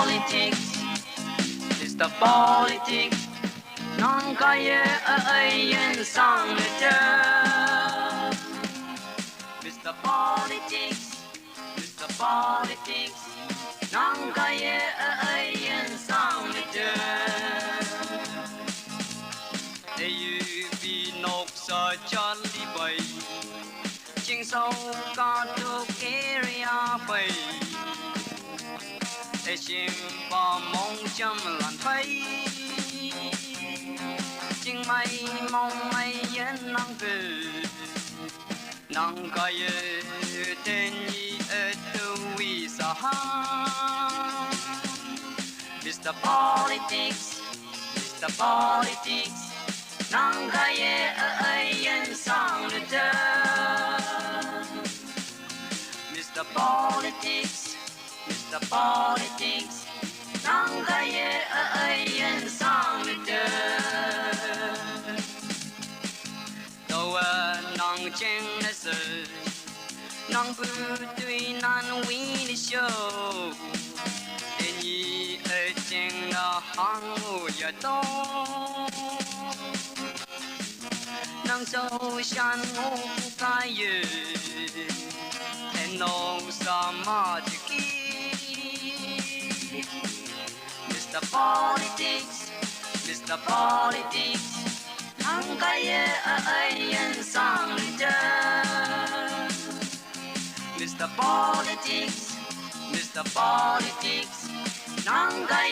politics, Mr. Politics, non có ye yên sang le chơi. Mr. Politics, Mr. Politics, non có ye yên sang le chơi. Để you bị nộp sợ cho đi bay, chính sâu có được area bay. Để chim bò mong chăm làn thấy, chính mây mong mây yên nắng về, nắng cay tên y tu vi sa ha. Mr. Politics, Mr. Politics, nắng cay yên sang le chơi. Mr. Politics, Mr. Politics, nắng cay yên sang le chơi. Đâu nắng trên nét sự, nắng bự tuy nan vi đi show. Để nhị ở trên là hàng ngũ giờ to. Nắng sâu san ngô cái gì, em nông sa ma chiki. Mr. Politics, Mr. Politics, nắng cái yên sang le chơi. Mr. Politics, Mr. Politics, nắng cái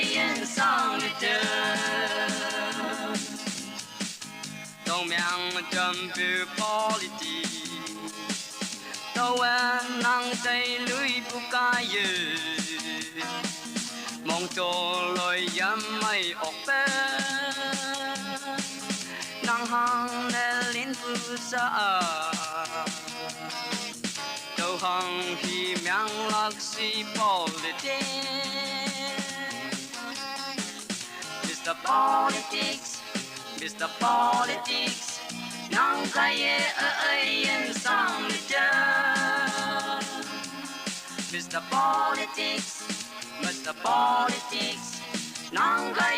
yên sang le chơi. Đông miang chấm bự politics, đâu nắng tây lưới bu cái gì. Mong cho lời dám mây ọc bé, nắng hàng nè lên phu sa. Đâu hàng hi miang lạc si politics. Mr. Politics, Mr. Politics, nắng cái yên sang le chơi. Mr. Politics, Mr. Politics, nắng cái